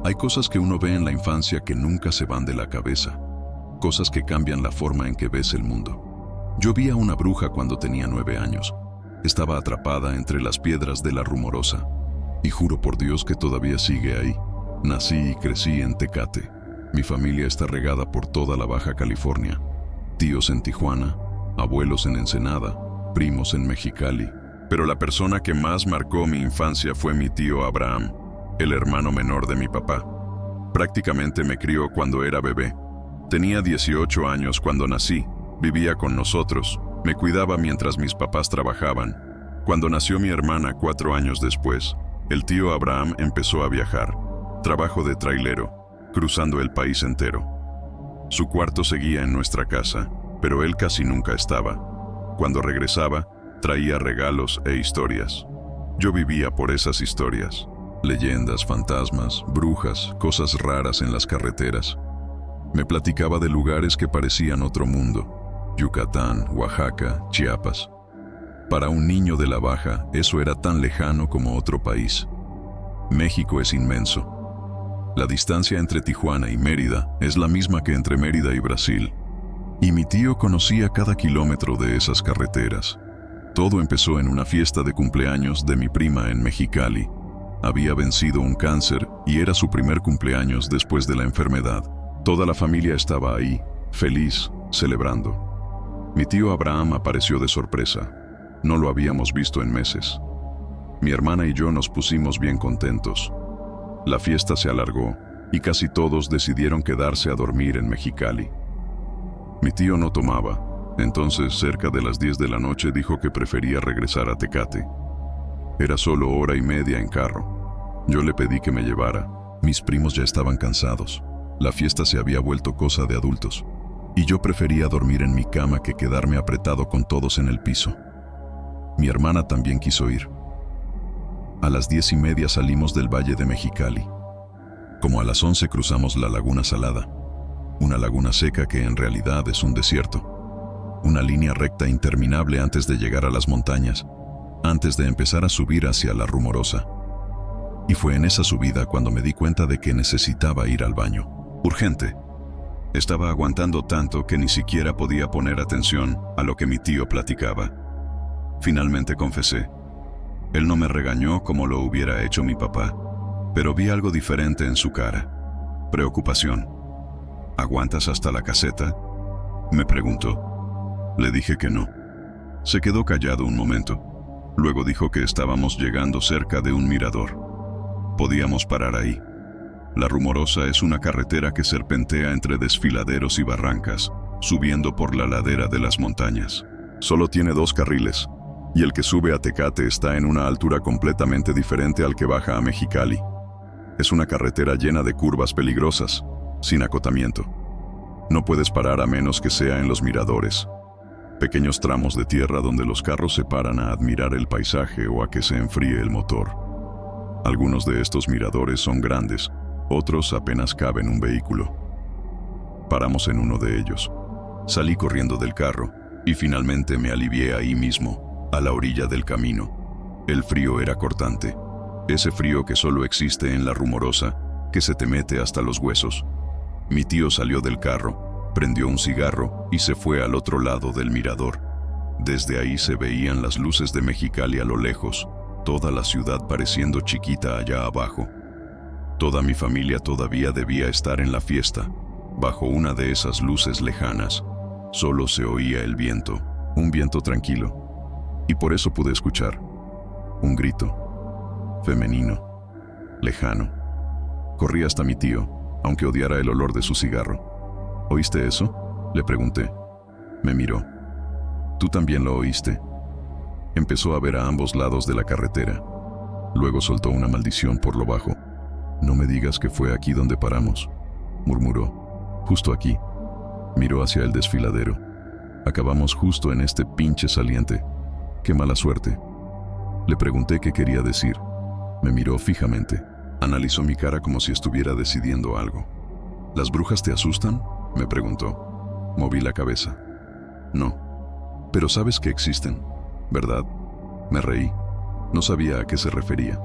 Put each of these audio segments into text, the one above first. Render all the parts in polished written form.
Hay cosas que uno ve en la infancia que nunca se van de la cabeza, cosas que cambian la forma en que ves el mundo. Yo vi a una bruja cuando tenía 9 años. Estaba atrapada entre las piedras de la Rumorosa, y juro por Dios que todavía sigue ahí. Nací y crecí en Tecate. Mi familia está regada por toda la Baja California. Tíos en Tijuana, abuelos en Ensenada, primos en Mexicali. Pero la persona que más marcó mi infancia fue mi tío Abraham, el hermano menor de mi papá. Prácticamente me crió cuando era bebé. Tenía 18 años cuando nací, vivía con nosotros, me cuidaba mientras mis papás trabajaban. Cuando nació mi hermana 4 años después, el tío Abraham empezó a viajar. Trabajo de trailero, cruzando el país entero. Su cuarto seguía en nuestra casa, pero él casi nunca estaba. Cuando regresaba, traía regalos e historias. Yo vivía por esas historias. Leyendas, fantasmas, brujas, cosas raras en las carreteras. Me platicaba de lugares que parecían otro mundo. Yucatán, Oaxaca, Chiapas. Para un niño de la Baja, eso era tan lejano como otro país. México es inmenso. La distancia entre Tijuana y Mérida es la misma que entre Mérida y Brasil. Y mi tío conocía cada kilómetro de esas carreteras. Todo empezó en una fiesta de cumpleaños de mi prima en Mexicali. Había vencido un cáncer y era su primer cumpleaños después de la enfermedad. Toda la familia estaba ahí, feliz, celebrando. Mi tío Abraham apareció de sorpresa. No lo habíamos visto en meses. Mi hermana y yo nos pusimos bien contentos. La fiesta se alargó y casi todos decidieron quedarse a dormir en Mexicali. Mi tío no tomaba, entonces cerca de las 10 de la noche dijo que prefería regresar a Tecate. Era solo 1 hora y media en carro. Yo le pedí que me llevara. Mis primos ya estaban cansados. La fiesta se había vuelto cosa de adultos. Y yo prefería dormir en mi cama que quedarme apretado con todos en el piso. Mi hermana también quiso ir. A las 10:30 salimos del Valle de Mexicali. Como a las 11 cruzamos la Laguna Salada, una laguna seca que en realidad es un desierto. Una línea recta interminable antes de llegar a las montañas, antes de empezar a subir hacia la Rumorosa. Y fue en esa subida cuando me di cuenta de que necesitaba ir al baño. Urgente. Estaba aguantando tanto que ni siquiera podía poner atención a lo que mi tío platicaba. Finalmente confesé. Él no me regañó como lo hubiera hecho mi papá, pero vi algo diferente en su cara. Preocupación. ¿Aguantas hasta la caseta?, me preguntó. Le dije que no. Se quedó callado un momento. Luego dijo que estábamos llegando cerca de un mirador. Podíamos parar ahí. La Rumorosa es una carretera que serpentea entre desfiladeros y barrancas, subiendo por la ladera de las montañas. Solo tiene 2 carriles. Y el que sube a Tecate está en una altura completamente diferente al que baja a Mexicali. Es una carretera llena de curvas peligrosas, sin acotamiento. No puedes parar a menos que sea en los miradores, pequeños tramos de tierra donde los carros se paran a admirar el paisaje o a que se enfríe el motor. Algunos de estos miradores son grandes, otros apenas caben un vehículo. Paramos en uno de ellos. Salí corriendo del carro y finalmente me alivié ahí mismo, a la orilla del camino. El frío era cortante, ese frío que solo existe en la Rumorosa, que se te mete hasta los huesos. Mi tío salió del carro, prendió un cigarro y se fue al otro lado del mirador. Desde ahí se veían las luces de Mexicali a lo lejos, toda la ciudad pareciendo chiquita allá abajo. Toda mi familia todavía debía estar en la fiesta. Bajo una de esas luces lejanas, solo se oía el viento, un viento tranquilo. Y por eso pude escuchar un grito, femenino, lejano. Corrí hasta mi tío, aunque odiara el olor de su cigarro. ¿Oíste eso?, le pregunté. Me miró. ¿Tú también lo oíste? Empezó a ver a ambos lados de la carretera. Luego soltó una maldición por lo bajo. No me digas que fue aquí donde paramos, murmuró. Justo aquí. Miró hacia el desfiladero. Acabamos justo en este pinche saliente. ¡Qué mala suerte! Le pregunté qué quería decir. Me miró fijamente. Analizó mi cara como si estuviera decidiendo algo. ¿Las brujas te asustan?, me preguntó. Moví la cabeza. No. Pero sabes que existen, ¿verdad? Me reí. No sabía a qué se refería.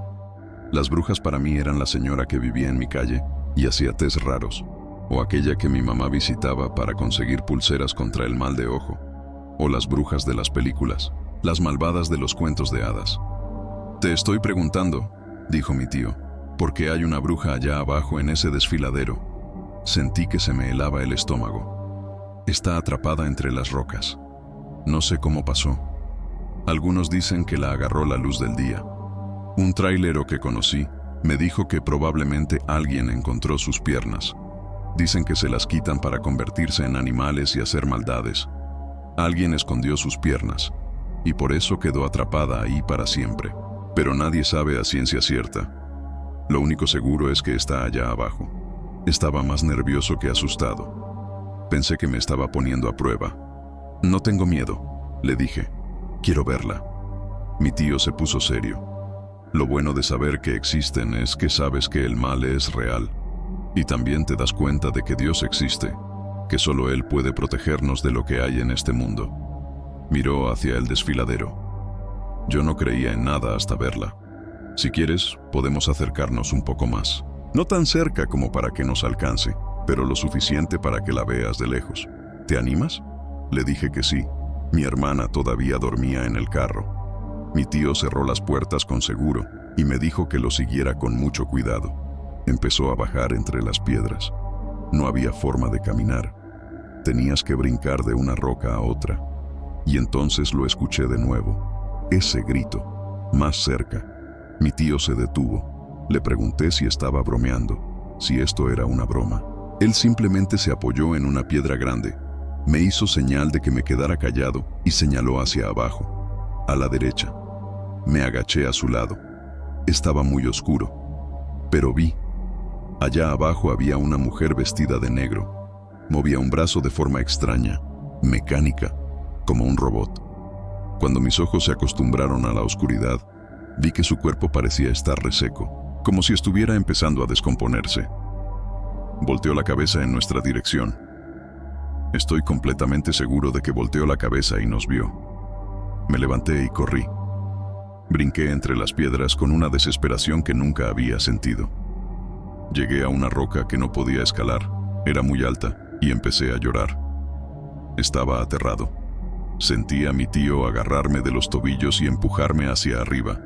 Las brujas para mí eran la señora que vivía en mi calle y hacía tés raros, o aquella que mi mamá visitaba para conseguir pulseras contra el mal de ojo, o las brujas de las películas, las malvadas de los cuentos de hadas. «Te estoy preguntando», dijo mi tío, «¿por qué hay una bruja allá abajo en ese desfiladero?» Sentí que se me helaba el estómago. Está atrapada entre las rocas. No sé cómo pasó. Algunos dicen que la agarró la luz del día. Un trailero que conocí me dijo que probablemente alguien encontró sus piernas. Dicen que se las quitan para convertirse en animales y hacer maldades. Alguien escondió sus piernas y por eso quedó atrapada ahí para siempre. Pero nadie sabe a ciencia cierta. Lo único seguro es que está allá abajo. Estaba más nervioso que asustado. Pensé que me estaba poniendo a prueba. «No tengo miedo», le dije. «Quiero verla». Mi tío se puso serio. «Lo bueno de saber que existen es que sabes que el mal es real. Y también te das cuenta de que Dios existe, que solo Él puede protegernos de lo que hay en este mundo». Miró hacia el desfiladero. Yo no creía en nada hasta verla. «Si quieres, podemos acercarnos un poco más. No tan cerca como para que nos alcance, pero lo suficiente para que la veas de lejos. ¿Te animas?». Le dije que sí. Mi hermana todavía dormía en el carro. Mi tío cerró las puertas con seguro y me dijo que lo siguiera con mucho cuidado. Empezó a bajar entre las piedras. No había forma de caminar. Tenías que brincar de una roca a otra. Y entonces lo escuché de nuevo. Ese grito, más cerca. Mi tío se detuvo. Le pregunté si estaba bromeando, si esto era una broma. Él simplemente se apoyó en una piedra grande. Me hizo señal de que me quedara callado y señaló hacia abajo, a la derecha. Me agaché a su lado. Estaba muy oscuro, pero vi. Allá abajo había una mujer vestida de negro. Movía un brazo de forma extraña, mecánica, como un robot. Cuando mis ojos se acostumbraron a la oscuridad, vi que su cuerpo parecía estar reseco, como si estuviera empezando a descomponerse. Volteó la cabeza en nuestra dirección. Estoy completamente seguro de que volteó la cabeza y nos vio. Me levanté y corrí. Brinqué entre las piedras con una desesperación que nunca había sentido. Llegué a una roca que no podía escalar, era muy alta, y empecé a llorar. Estaba aterrado. Sentí a mi tío agarrarme de los tobillos y empujarme hacia arriba.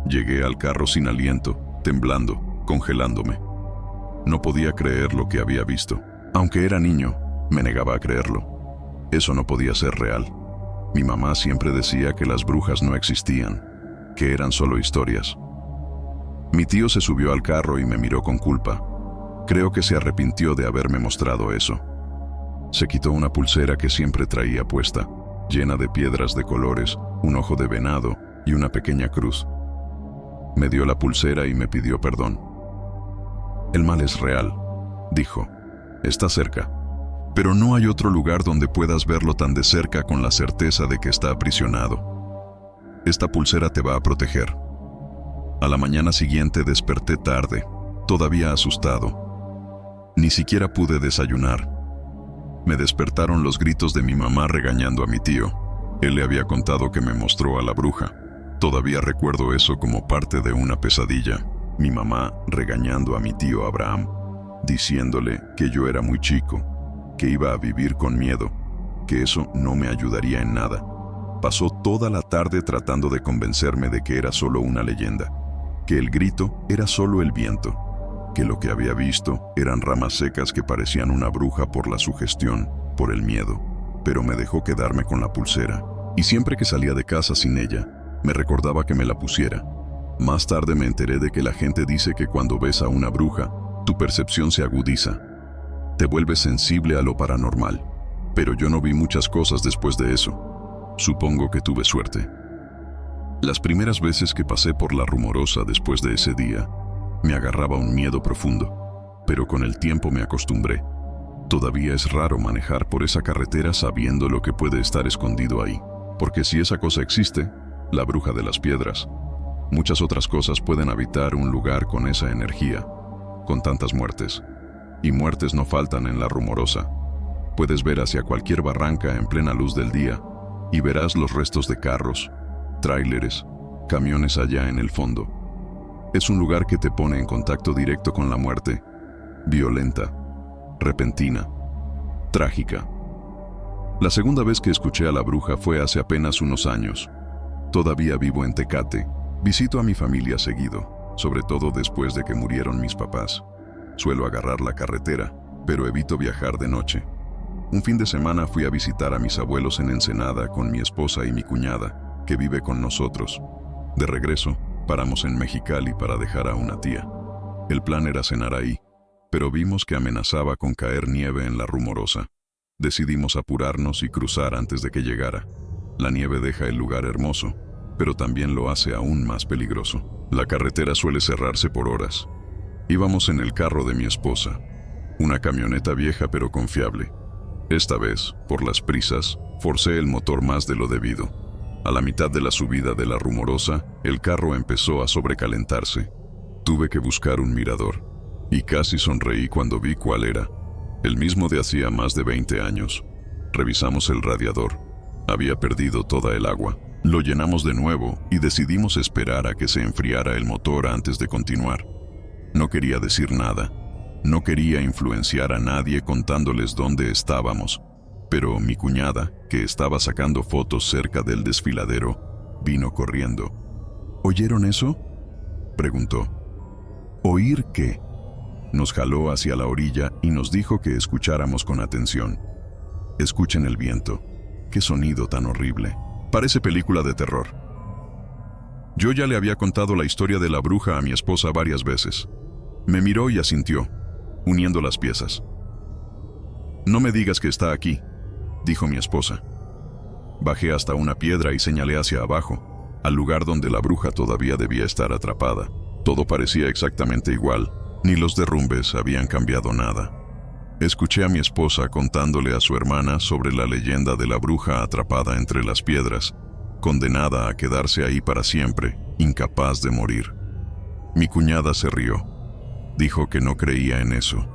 Llegué al carro sin aliento, temblando, congelándome. No podía creer lo que había visto. Aunque era niño, me negaba a creerlo. Eso no podía ser real. Mi mamá siempre decía que las brujas no existían, que eran solo historias. Mi tío se subió al carro y me miró con culpa. Creo que se arrepintió de haberme mostrado eso. Se quitó una pulsera que siempre traía puesta, llena de piedras de colores, un ojo de venado y una pequeña cruz. Me dio la pulsera y me pidió perdón. «El mal es real», dijo. «Está cerca. Pero no hay otro lugar donde puedas verlo tan de cerca con la certeza de que está aprisionado. Esta pulsera te va a proteger». A la mañana siguiente desperté tarde, todavía asustado. Ni siquiera pude desayunar. Me despertaron los gritos de mi mamá regañando a mi tío. Él le había contado que me mostró a la bruja. Todavía recuerdo eso como parte de una pesadilla. Mi mamá regañando a mi tío Abraham, diciéndole que yo era muy chico, que iba a vivir con miedo, que eso no me ayudaría en nada. Pasó toda la tarde tratando de convencerme de que era solo una leyenda, que el grito era solo el viento, que lo que había visto eran ramas secas que parecían una bruja por la sugestión, por el miedo, pero me dejó quedarme con la pulsera, y siempre que salía de casa sin ella, me recordaba que me la pusiera. Más tarde me enteré de que la gente dice que cuando ves a una bruja, tu percepción se agudiza. Te vuelves sensible a lo paranormal. Pero yo no vi muchas cosas después de eso. Supongo que tuve suerte. Las primeras veces que pasé por la Rumorosa después de ese día, me agarraba un miedo profundo, pero con el tiempo me acostumbré. Todavía es raro manejar por esa carretera sabiendo lo que puede estar escondido ahí, porque si esa cosa existe, la bruja de las piedras, muchas otras cosas pueden habitar un lugar con esa energía, con tantas muertes. Y muertes no faltan en la Rumorosa. Puedes ver hacia cualquier barranca en plena luz del día y verás los restos de carros, tráileres, camiones allá en el fondo. Es un lugar que te pone en contacto directo con la muerte, violenta, repentina, trágica. La segunda vez que escuché a la bruja fue hace apenas unos años. Todavía vivo en Tecate. Visito a mi familia seguido, sobre todo después de que murieron mis papás. Suelo agarrar la carretera, pero evito viajar de noche. Un fin de semana fui a visitar a mis abuelos en Ensenada con mi esposa y mi cuñada, que vive con nosotros. De regreso, paramos en Mexicali para dejar a una tía. El plan era cenar ahí, pero vimos que amenazaba con caer nieve en la Rumorosa. Decidimos apurarnos y cruzar antes de que llegara. La nieve deja el lugar hermoso, pero también lo hace aún más peligroso. La carretera suele cerrarse por horas. Íbamos en el carro de mi esposa, una camioneta vieja pero confiable. Esta vez, por las prisas, forcé el motor más de lo debido. A la mitad de la subida de la Rumorosa, el carro empezó a sobrecalentarse. Tuve que buscar un mirador, y casi sonreí cuando vi cuál era. El mismo de hacía más de 20 años. Revisamos el radiador. Había perdido toda el agua. Lo llenamos de nuevo y decidimos esperar a que se enfriara el motor antes de continuar. No quería decir nada. No quería influenciar a nadie contándoles dónde estábamos, pero mi cuñada, que estaba sacando fotos cerca del desfiladero, vino corriendo. ¿Oyeron eso?, preguntó. ¿Oír qué? Nos jaló hacia la orilla y nos dijo que escucháramos con atención. Escuchen el viento. ¡Qué sonido tan horrible! Parece película de terror. Yo ya le había contado la historia de la bruja a mi esposa varias veces. Me miró y asintió, uniendo las piezas. «No me digas que está aquí», dijo mi esposa. Bajé hasta una piedra y señalé hacia abajo, al lugar donde la bruja todavía debía estar atrapada. Todo parecía exactamente igual, ni los derrumbes habían cambiado nada. Escuché a mi esposa contándole a su hermana sobre la leyenda de la bruja atrapada entre las piedras, condenada a quedarse ahí para siempre, incapaz de morir. Mi cuñada se rió. Dijo que no creía en eso.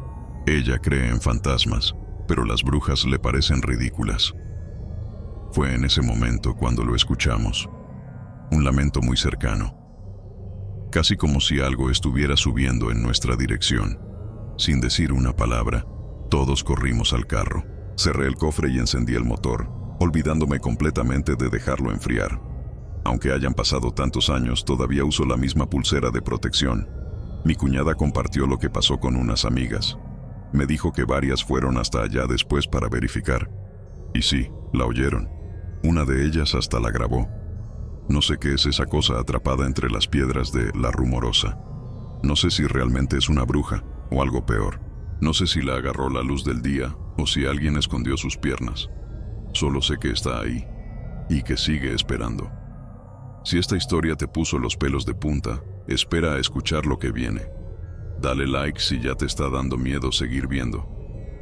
Ella cree en fantasmas, pero las brujas le parecen ridículas. Fue en ese momento cuando lo escuchamos. Un lamento muy cercano. Casi como si algo estuviera subiendo en nuestra dirección. Sin decir una palabra, todos corrimos al carro. Cerré el cofre y encendí el motor, olvidándome completamente de dejarlo enfriar. Aunque hayan pasado tantos años, todavía uso la misma pulsera de protección. Mi cuñada compartió lo que pasó con unas amigas. Me dijo que varias fueron hasta allá después para verificar. Y sí, la oyeron. Una de ellas hasta la grabó. No sé qué es esa cosa atrapada entre las piedras de la Rumorosa. No sé si realmente es una bruja o algo peor. No sé si la agarró la luz del día o si alguien escondió sus piernas. Solo sé que está ahí y que sigue esperando. Si esta historia te puso los pelos de punta, espera a escuchar lo que viene. Dale like si ya te está dando miedo seguir viendo,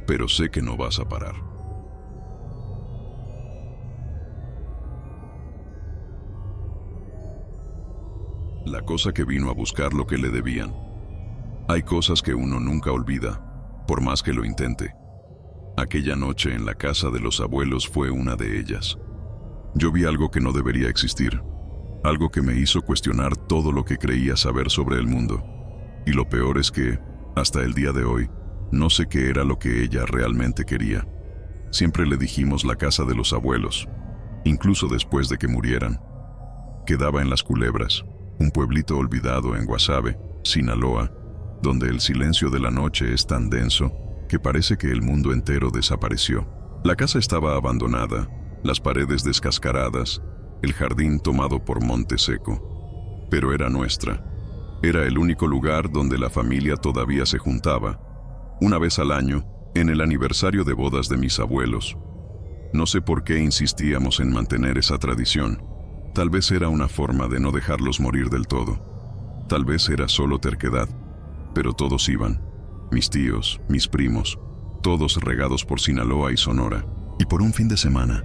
pero sé que no vas a parar. La cosa que vino a buscar lo que le debían. Hay cosas que uno nunca olvida, por más que lo intente. Aquella noche en la casa de los abuelos fue una de ellas. Yo vi algo que no debería existir. Algo que me hizo cuestionar todo lo que creía saber sobre el mundo. Y lo peor es que, hasta el día de hoy, no sé qué era lo que ella realmente quería. Siempre le dijimos la casa de los abuelos, incluso después de que murieran. Quedaba en Las Culebras, un pueblito olvidado en Guasave, Sinaloa, donde el silencio de la noche es tan denso que parece que el mundo entero desapareció. La casa estaba abandonada, las paredes descascaradas, el jardín tomado por monte seco. Pero era nuestra. Era el único lugar donde la familia todavía se juntaba, una vez al año, en el aniversario de bodas de mis abuelos. No sé por qué insistíamos en mantener esa tradición. Tal vez era una forma de no dejarlos morir del todo. Tal vez era solo terquedad, pero todos iban. Mis tíos, mis primos, todos regados por Sinaloa y Sonora. Y por un fin de semana,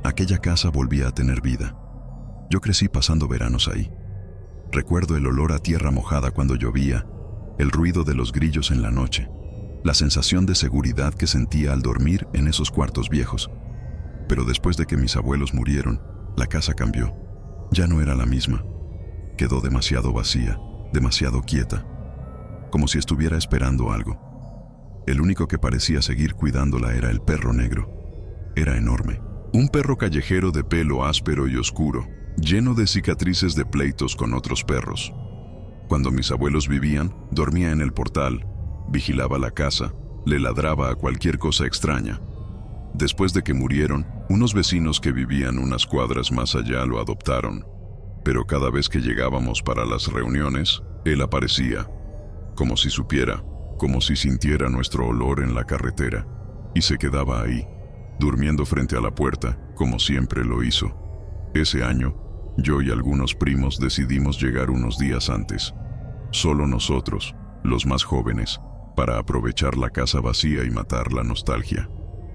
aquella casa volvía a tener vida. Yo crecí pasando veranos ahí. Recuerdo el olor a tierra mojada cuando llovía, el ruido de los grillos en la noche, la sensación de seguridad que sentía al dormir en esos cuartos viejos. Pero después de que mis abuelos murieron, la casa cambió. Ya no era la misma. Quedó demasiado vacía. demasiado quieta, como si estuviera esperando algo. El único que parecía seguir cuidándola era el perro negro. Era enorme. Un perro callejero de pelo áspero y oscuro, lleno de cicatrices de pleitos con otros perros. Cuando mis abuelos vivían, dormía en el portal, vigilaba la casa, le ladraba a cualquier cosa extraña. Después de que murieron, unos vecinos que vivían unas cuadras más allá lo adoptaron. Pero cada vez que llegábamos para las reuniones, él aparecía, como si supiera, como si sintiera nuestro olor en la carretera, y se quedaba ahí, durmiendo frente a la puerta, como siempre lo hizo. Ese año, yo y algunos primos decidimos llegar unos días antes. Solo nosotros, los más jóvenes, para aprovechar la casa vacía y matar la nostalgia.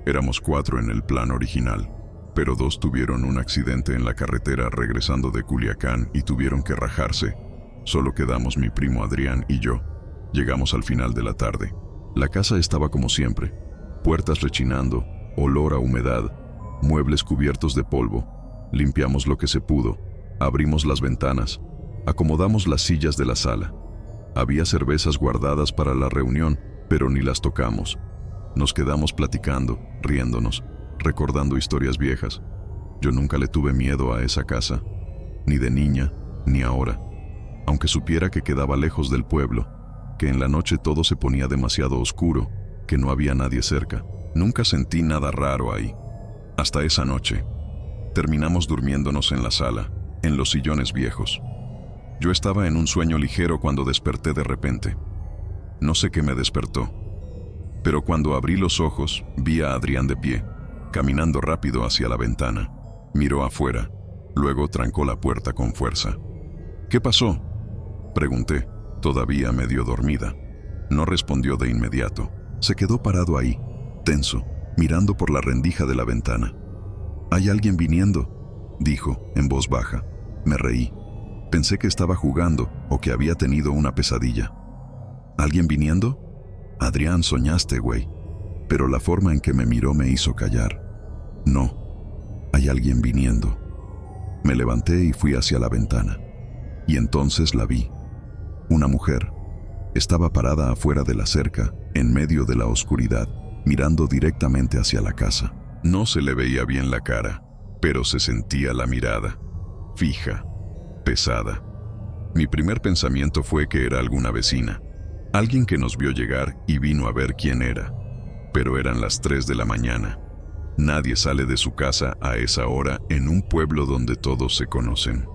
Éramos 4 en el plan original, pero 2 tuvieron un accidente en la carretera regresando de Culiacán y tuvieron que rajarse. Solo quedamos mi primo Adrián y yo. Llegamos al final de la tarde. La casa estaba como siempre, puertas rechinando, olor a humedad, muebles cubiertos de polvo. Limpiamos lo que se pudo, abrimos las ventanas, acomodamos las sillas de la sala. Había cervezas guardadas para la reunión, pero ni las tocamos. Nos quedamos platicando, riéndonos, recordando historias viejas. Yo nunca le tuve miedo a esa casa, ni de niña, ni ahora. Aunque supiera que quedaba lejos del pueblo, que en la noche todo se ponía demasiado oscuro, que no había nadie cerca. Nunca sentí nada raro ahí. Hasta esa noche. Terminamos durmiéndonos en la sala, en los sillones viejos. Yo estaba en un sueño ligero cuando desperté de repente. No sé qué me despertó, pero cuando abrí los ojos, vi a Adrián de pie, caminando rápido hacia la ventana. Miró afuera, luego trancó la puerta con fuerza. ¿Qué pasó?, pregunté, todavía medio dormida. No respondió de inmediato. Se quedó parado ahí, tenso, mirando por la rendija de la ventana. «Hay alguien viniendo», dijo, en voz baja. Me reí. Pensé que estaba jugando o que había tenido una pesadilla. ¿Alguien viniendo? Adrián, soñaste, güey. Pero la forma en que me miró me hizo callar. No, hay alguien viniendo. Me levanté y fui hacia la ventana. Y entonces la vi. Una mujer. Estaba parada afuera de la cerca, en medio de la oscuridad, mirando directamente hacia la casa. No se le veía bien la cara, pero se sentía la mirada, fija, pesada. Mi primer pensamiento fue que era alguna vecina, alguien que nos vio llegar y vino a ver quién era. Pero eran las 3 de la mañana. Nadie sale de su casa a esa hora en un pueblo donde todos se conocen.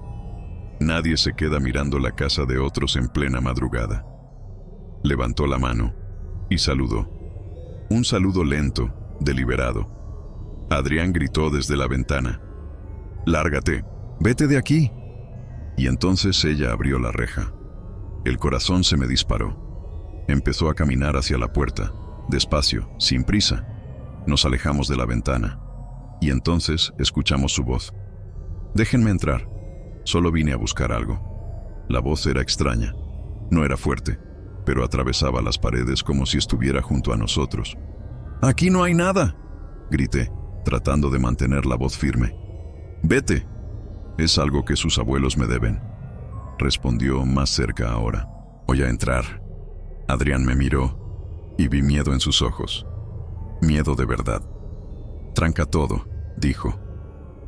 Nadie se queda mirando la casa de otros en plena madrugada. Levantó la mano y saludó. Un saludo lento, deliberado. Adrián gritó desde la ventana: «Lárgate, vete de aquí». Y entonces ella abrió la reja. El corazón se me disparó. Empezó a caminar hacia la puerta, despacio, sin prisa. Nos alejamos de la ventana. Y entonces escuchamos su voz. «Déjenme entrar. Solo vine a buscar algo». La voz era extraña. No era fuerte, pero atravesaba las paredes como si estuviera junto a nosotros. «Aquí no hay nada», grité, tratando de mantener la voz firme. «Vete. Es algo que sus abuelos me deben», respondió más cerca ahora. «Voy a entrar». Adrián me miró y vi miedo en sus ojos. Miedo de verdad. «Tranca todo», dijo.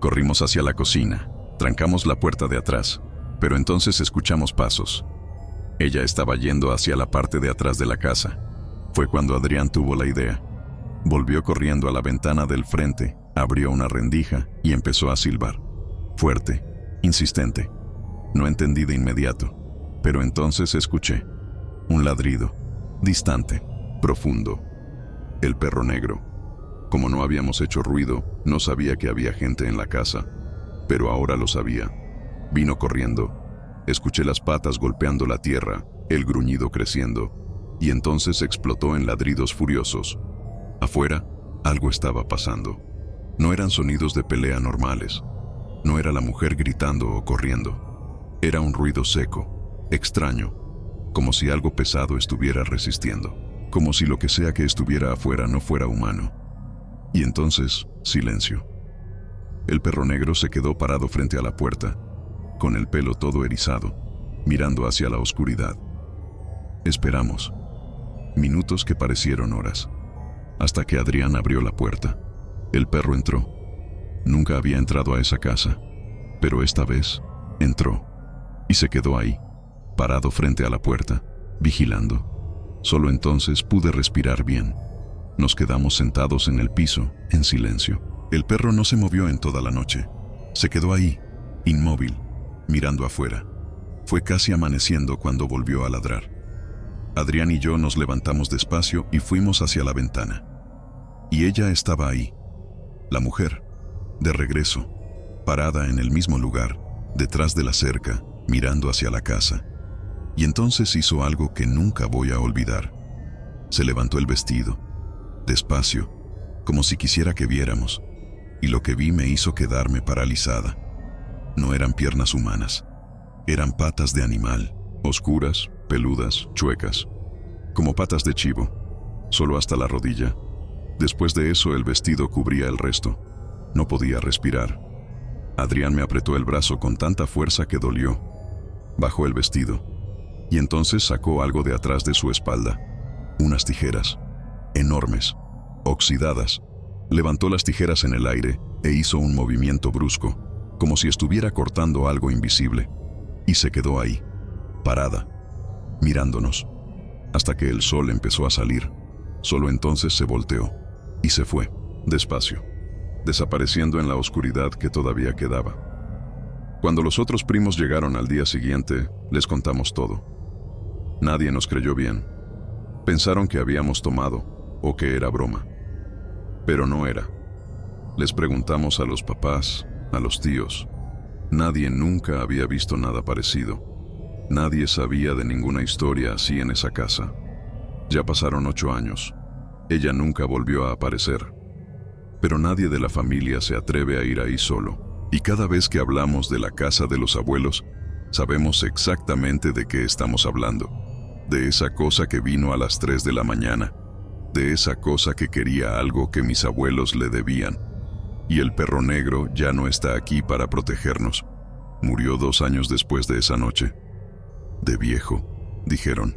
Corrimos hacia la cocina. Trancamos la puerta de atrás, pero entonces escuchamos pasos. Ella estaba yendo hacia la parte de atrás de la casa. Fue cuando Adrián tuvo la idea. Volvió corriendo a la ventana del frente, abrió una rendija y empezó a silbar. Fuerte, insistente. No entendí de inmediato, pero entonces escuché un ladrido, distante, profundo. El perro negro. Como no habíamos hecho ruido, no sabía que había gente en la casa, pero ahora lo sabía. Vino corriendo. Escuché las patas golpeando la tierra, el gruñido creciendo, y entonces explotó en ladridos furiosos. Afuera, algo estaba pasando. No eran sonidos de pelea normales. No era la mujer gritando o corriendo. Era un ruido seco, extraño, como si algo pesado estuviera resistiendo, como si lo que sea que estuviera afuera no fuera humano. Y entonces, silencio. El perro negro se quedó parado frente a la puerta, con el pelo todo erizado. mirando hacia la oscuridad. Esperamos. Minutos que parecieron horas. Hasta que Adrián abrió la puerta. El perro entró. Nunca había entrado a esa casa, pero esta vez entró y se quedó ahí, parado frente a la puerta, vigilando. Solo entonces pude respirar bien. Nos quedamos sentados en el piso, en silencio. El perro no se movió en toda la noche. Se quedó ahí, inmóvil, mirando afuera. Fue casi amaneciendo cuando volvió a ladrar. Adrián y yo nos levantamos despacio y fuimos hacia la ventana. Y ella estaba ahí, la mujer, de regreso, parada en el mismo lugar, detrás de la cerca, mirando hacia la casa. Y entonces hizo algo que nunca voy a olvidar. Se levantó el vestido, despacio, como si quisiera que viéramos, y lo que vi me hizo quedarme paralizada. No eran piernas humanas, eran patas de animal, oscuras, peludas, chuecas, como patas de chivo, solo hasta la rodilla. Después de eso el vestido cubría el resto. No podía respirar. Adrián me apretó el brazo con tanta fuerza que dolió. Bajó el vestido, y entonces sacó algo de atrás de su espalda, unas tijeras, enormes, oxidadas. Levantó las tijeras en el aire e hizo un movimiento brusco, como si estuviera cortando algo invisible, y se quedó ahí, parada, mirándonos, hasta que el sol empezó a salir. Solo entonces se volteó y se fue, despacio, desapareciendo en la oscuridad que todavía quedaba. Cuando los otros primos llegaron al día siguiente, les contamos todo. Nadie nos creyó bien. Pensaron que habíamos tomado o que era broma. Pero no era. Les preguntamos a los papás, a los tíos. Nadie nunca había visto nada parecido. Nadie sabía de ninguna historia así en esa casa. Ya pasaron 8 años. Ella nunca volvió a aparecer. Pero nadie de la familia se atreve a ir ahí solo. Y cada vez que hablamos de la casa de los abuelos, sabemos exactamente de qué estamos hablando. De esa cosa que vino a las 3 de la mañana. De esa cosa que quería algo que mis abuelos le debían. Y el perro negro ya no está aquí para protegernos. Murió 2 años después de esa noche. De viejo, dijeron.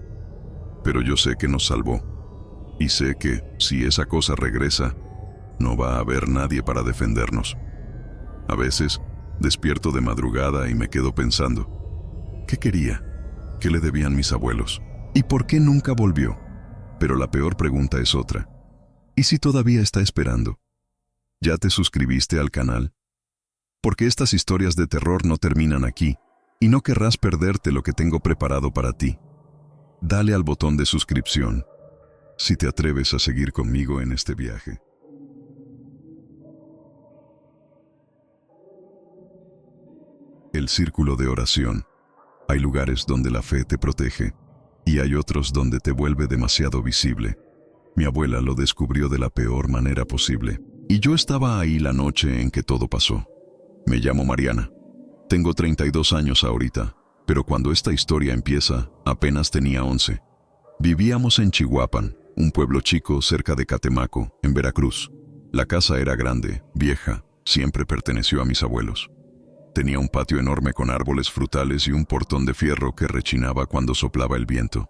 Pero yo sé que nos salvó. Y sé que, si esa cosa regresa, no va a haber nadie para defendernos. A veces, despierto de madrugada y me quedo pensando, ¿qué quería? ¿Qué le debían mis abuelos? ¿Y por qué nunca volvió? Pero la peor pregunta es otra. ¿Y si todavía está esperando? ¿Ya te suscribiste al canal? Porque estas historias de terror no terminan aquí, y no querrás perderte lo que tengo preparado para ti. Dale al botón de suscripción, si te atreves a seguir conmigo en este viaje. El círculo de oración. Hay lugares donde la fe te protege, y hay otros donde te vuelve demasiado visible. Mi abuela lo descubrió de la peor manera posible, y yo estaba ahí la noche en que todo pasó. Me llamo Mariana. Tengo 32 años ahorita, pero cuando esta historia empieza, apenas tenía 11. Vivíamos en Chihuapan, un pueblo chico cerca de Catemaco, en Veracruz. La casa era grande, vieja, siempre perteneció a mis abuelos. Tenía un patio enorme con árboles frutales y un portón de fierro que rechinaba cuando soplaba el viento.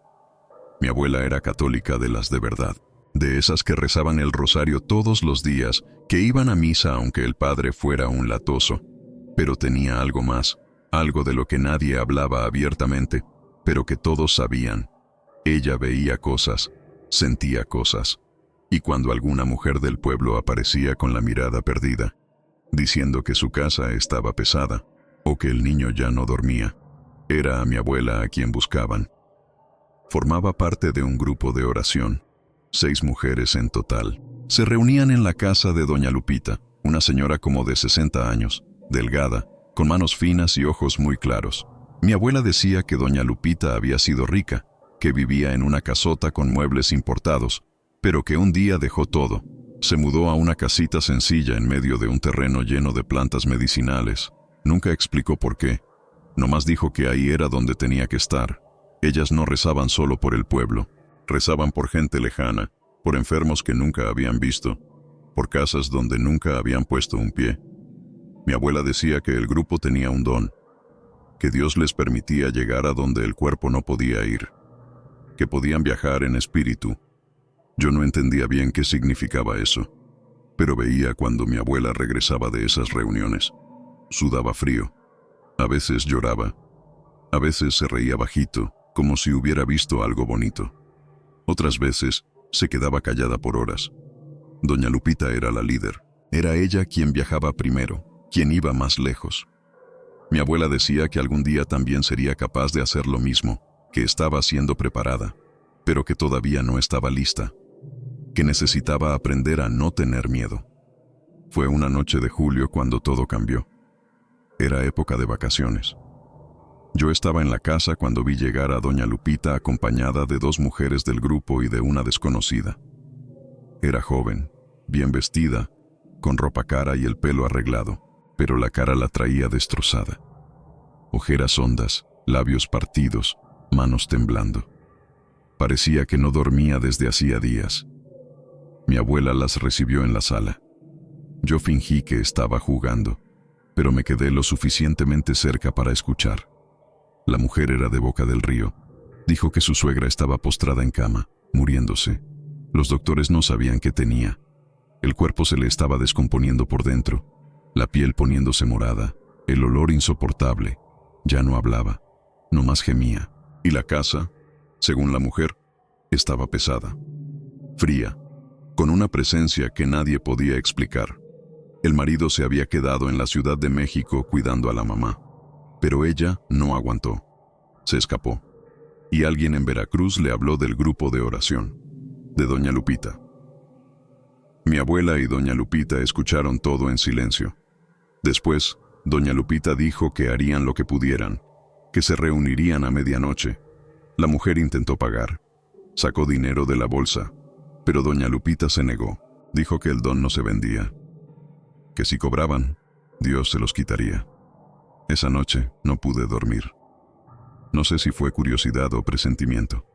Mi abuela era católica de las de verdad, de esas que rezaban el rosario todos los días, que iban a misa aunque el padre fuera un latoso. Pero tenía algo más, algo de lo que nadie hablaba abiertamente, pero que todos sabían. Ella veía cosas, sentía cosas, y cuando alguna mujer del pueblo aparecía con la mirada perdida, diciendo que su casa estaba pesada, o que el niño ya no dormía, era a mi abuela a quien buscaban. Formaba parte de un grupo de oración, 6 mujeres en total. Se reunían en la casa de doña Lupita, una señora como de 60 años, delgada, con manos finas y ojos muy claros. Mi abuela decía que doña Lupita había sido rica, que vivía en una casota con muebles importados, pero que un día dejó todo. Se mudó a una casita sencilla en medio de un terreno lleno de plantas medicinales. Nunca explicó por qué. Nomás dijo que ahí era donde tenía que estar. Ellas no rezaban solo por el pueblo. Rezaban por gente lejana, por enfermos que nunca habían visto, por casas donde nunca habían puesto un pie. Mi abuela decía que el grupo tenía un don. que Dios les permitía llegar a donde el cuerpo no podía ir, que podían viajar en espíritu. Yo no entendía bien qué significaba eso, pero veía cuando mi abuela regresaba de esas reuniones. Sudaba frío, a veces lloraba, a veces se reía bajito, como si hubiera visto algo bonito. Otras veces se quedaba callada por horas. Doña Lupita era la líder. Era ella quien viajaba primero, quien iba más lejos. Mi abuela decía que algún día también sería capaz de hacer lo mismo, que estaba siendo preparada, pero que todavía no estaba lista, que necesitaba aprender a no tener miedo. Fue una noche de julio cuando todo cambió. Era época de vacaciones. Yo estaba en la casa cuando vi llegar a doña Lupita acompañada de 2 mujeres del grupo y de una desconocida. Era joven, bien vestida, con ropa cara y el pelo arreglado, pero la cara la traía destrozada. Ojeras hondas, labios partidos, manos temblando. Parecía que no dormía desde hacía días. Mi abuela las recibió en la sala. Yo fingí que estaba jugando, pero me quedé lo suficientemente cerca para escuchar. La mujer era de Boca del Río. Dijo que su suegra estaba postrada en cama, muriéndose. Los doctores no sabían qué tenía. El cuerpo se le estaba descomponiendo por dentro, la piel poniéndose morada, el olor insoportable. Ya no hablaba, nomás gemía. Y la casa, según la mujer, estaba pesada, fría, con una presencia que nadie podía explicar. El marido se había quedado en la Ciudad de México cuidando a la mamá, pero ella no aguantó. Se escapó, y alguien en Veracruz le habló del grupo de oración, de doña Lupita. Mi abuela y doña Lupita escucharon todo en silencio. Después, doña Lupita dijo que harían lo que pudieran, que se reunirían a medianoche. La mujer intentó pagar. Sacó dinero de la bolsa, pero doña Lupita se negó. Dijo que el don no se vendía, que si cobraban, Dios se los quitaría. Esa noche no pude dormir. No sé si fue curiosidad o presentimiento,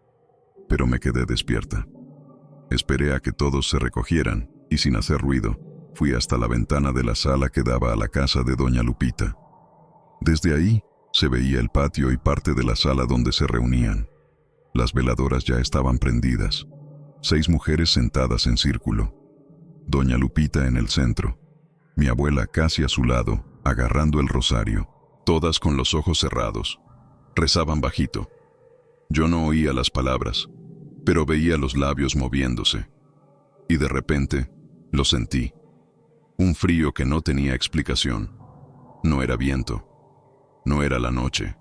pero me quedé despierta. Esperé a que todos se recogieran y sin hacer ruido, fui hasta la ventana de la sala que daba a la casa de doña Lupita. Desde ahí se veía el patio y parte de la sala donde se reunían. Las veladoras ya estaban prendidas. 6 mujeres sentadas en círculo. Doña Lupita en el centro. Mi abuela casi a su lado, agarrando el rosario. Todas con los ojos cerrados. Rezaban bajito. Yo no oía las palabras, pero veía los labios moviéndose. Y de repente, lo sentí. Un frío que no tenía explicación. No era viento. No era la noche.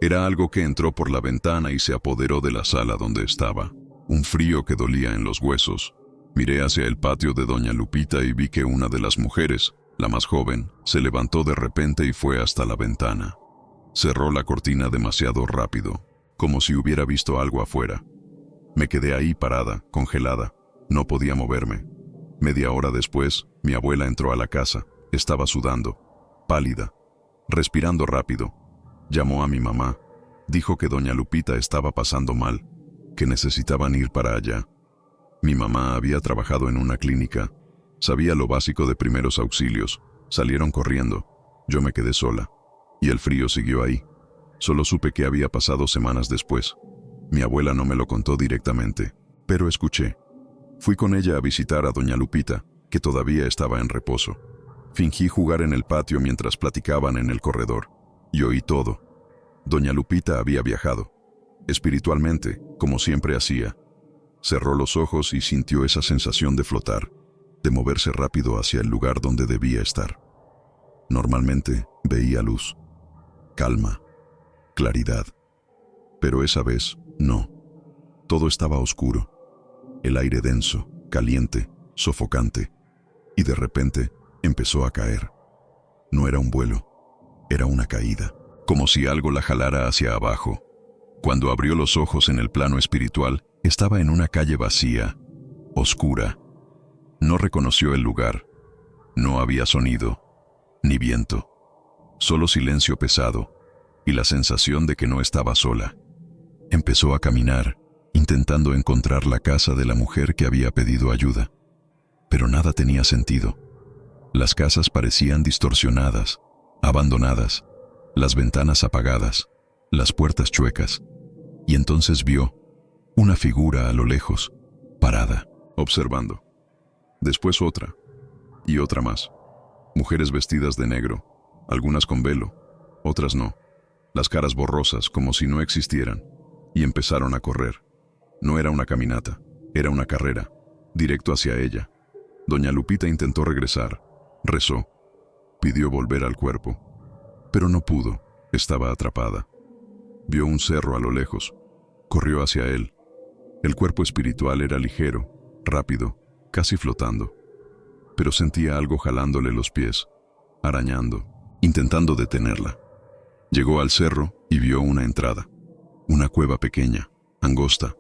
Era algo que entró por la ventana y se apoderó de la sala donde estaba. Un frío que dolía en los huesos. Miré hacia el patio de doña Lupita y vi que una de las mujeres, la más joven, se levantó de repente y fue hasta la ventana. Cerró la cortina demasiado rápido, como si hubiera visto algo afuera. Me quedé ahí parada, congelada. No podía moverme. Media hora después, mi abuela entró a la casa. Estaba sudando, pálida, respirando rápido. Llamó a mi mamá. Dijo que doña Lupita estaba pasando mal, que necesitaban ir para allá. Mi mamá había trabajado en una clínica. Sabía lo básico de primeros auxilios. Salieron corriendo. Yo me quedé sola. Y el frío siguió ahí. Solo supe que había pasado semanas después. Mi abuela no me lo contó directamente, pero escuché. Fui con ella a visitar a doña Lupita, que todavía estaba en reposo. Fingí jugar en el patio mientras platicaban en el corredor. Y oí todo. Doña Lupita había viajado, espiritualmente, como siempre hacía. Cerró los ojos y sintió esa sensación de flotar, de moverse rápido hacia el lugar donde debía estar. Normalmente veía luz, calma, claridad. Pero esa vez, no. Todo estaba oscuro. El aire denso, caliente, sofocante. Y de repente empezó a caer. No era un vuelo, era una caída, como si algo la jalara hacia abajo. Cuando abrió los ojos en el plano espiritual, estaba en una calle vacía, oscura. No reconoció el lugar. No había sonido, ni viento. Solo silencio pesado y la sensación de que no estaba sola. Empezó a caminar, intentando encontrar la casa de la mujer que había pedido ayuda. Pero nada tenía sentido. Las casas parecían distorsionadas, abandonadas. las ventanas apagadas, las puertas chuecas, y entonces vio una figura a lo lejos, parada, observando. Después otra, y otra más. Mujeres vestidas de negro, algunas con velo, otras no, las caras borrosas como si no existieran, y empezaron a correr. No era una caminata, era una carrera, directo hacia ella. Doña Lupita intentó regresar, rezó, pidió volver al cuerpo, pero no pudo, estaba atrapada. Vio un cerro a lo lejos, corrió hacia él. El cuerpo espiritual era ligero, rápido, casi flotando, pero sentía algo jalándole los pies, arañando, intentando detenerla. Llegó al cerro y vio una entrada, una cueva pequeña, angosta.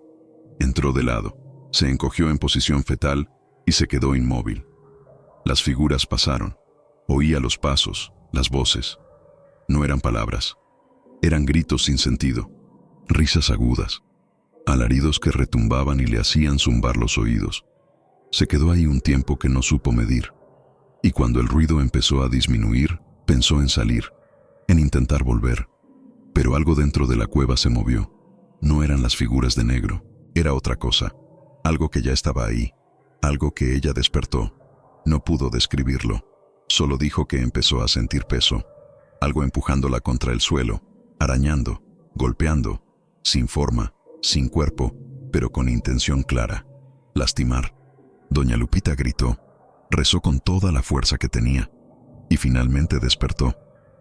Entró de lado, se encogió en posición fetal y se quedó inmóvil. Las figuras pasaron, oía los pasos, las voces. No eran palabras, eran gritos sin sentido, risas agudas, alaridos que retumbaban y le hacían zumbar los oídos. Se quedó ahí un tiempo que no supo medir, y cuando el ruido empezó a disminuir, pensó en salir, en intentar volver. Pero algo dentro de la cueva se movió. No eran las figuras de negro, era otra cosa, algo que ya estaba ahí, algo que ella despertó. No pudo describirlo, solo dijo que empezó a sentir peso, algo empujándola contra el suelo, arañando, golpeando, sin forma, sin cuerpo, pero con intención clara: lastimar. Doña Lupita gritó, rezó con toda la fuerza que tenía, y finalmente despertó.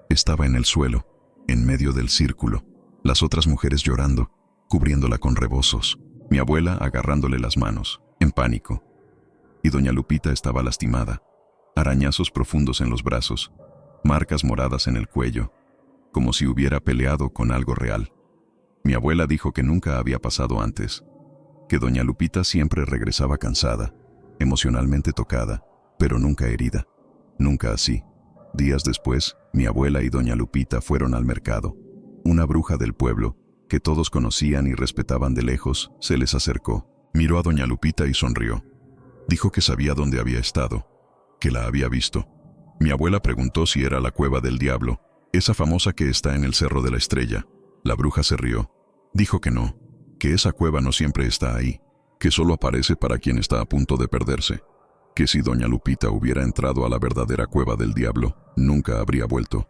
Estaba en el suelo, en medio del círculo, las otras mujeres llorando, cubriéndola con rebozos, mi abuela agarrándole las manos, en pánico. Y doña Lupita estaba lastimada, arañazos profundos en los brazos, marcas moradas en el cuello, como si hubiera peleado con algo real. Mi abuela dijo que nunca había pasado antes, que doña Lupita siempre regresaba cansada, emocionalmente tocada, pero nunca herida, nunca así. Días después, mi abuela y doña Lupita fueron al mercado. Una bruja del pueblo, que todos conocían y respetaban de lejos, se les acercó, miró a doña Lupita y sonrió. Dijo que sabía dónde había estado, que la había visto. Mi abuela preguntó si era la cueva del diablo, esa famosa que está en el Cerro de la Estrella. La bruja se rió. Dijo que no, que esa cueva no siempre está ahí, que solo aparece para quien está a punto de perderse, que si doña Lupita hubiera entrado a la verdadera cueva del diablo, nunca habría vuelto.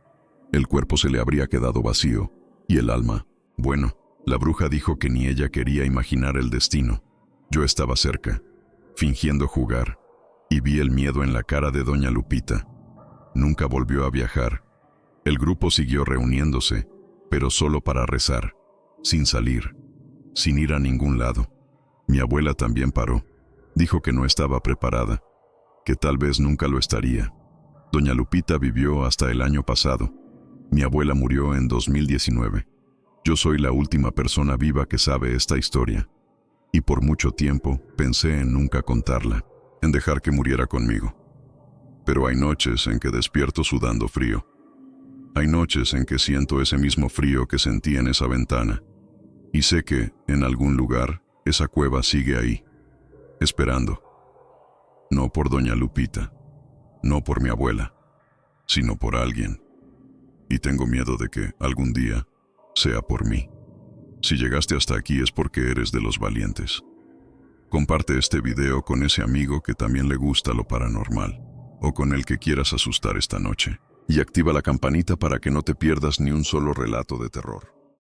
El cuerpo se le habría quedado vacío, y el alma, bueno, la bruja dijo que ni ella quería imaginar el destino. Yo estaba cerca, fingiendo jugar, y vi el miedo en la cara de doña Lupita. Nunca volvió a viajar. El grupo siguió reuniéndose, pero solo para rezar, sin salir, sin ir a ningún lado. Mi abuela también paró. Dijo que no estaba preparada, que tal vez nunca lo estaría. Doña Lupita vivió hasta el año pasado. Mi abuela murió en 2019. Yo soy la última persona viva que sabe esta historia. Y por mucho tiempo pensé en nunca contarla, en dejar que muriera conmigo. Pero hay noches en que despierto sudando frío. Hay noches en que siento ese mismo frío que sentí en esa ventana. Y sé que, en algún lugar, esa cueva sigue ahí, esperando. No por doña Lupita, no por mi abuela, sino por alguien. Y tengo miedo de que, algún día, sea por mí. Si llegaste hasta aquí es porque eres de los valientes. Comparte este video con ese amigo que también le gusta lo paranormal, o con el que quieras asustar esta noche. Y activa la campanita para que no te pierdas ni un solo relato de terror.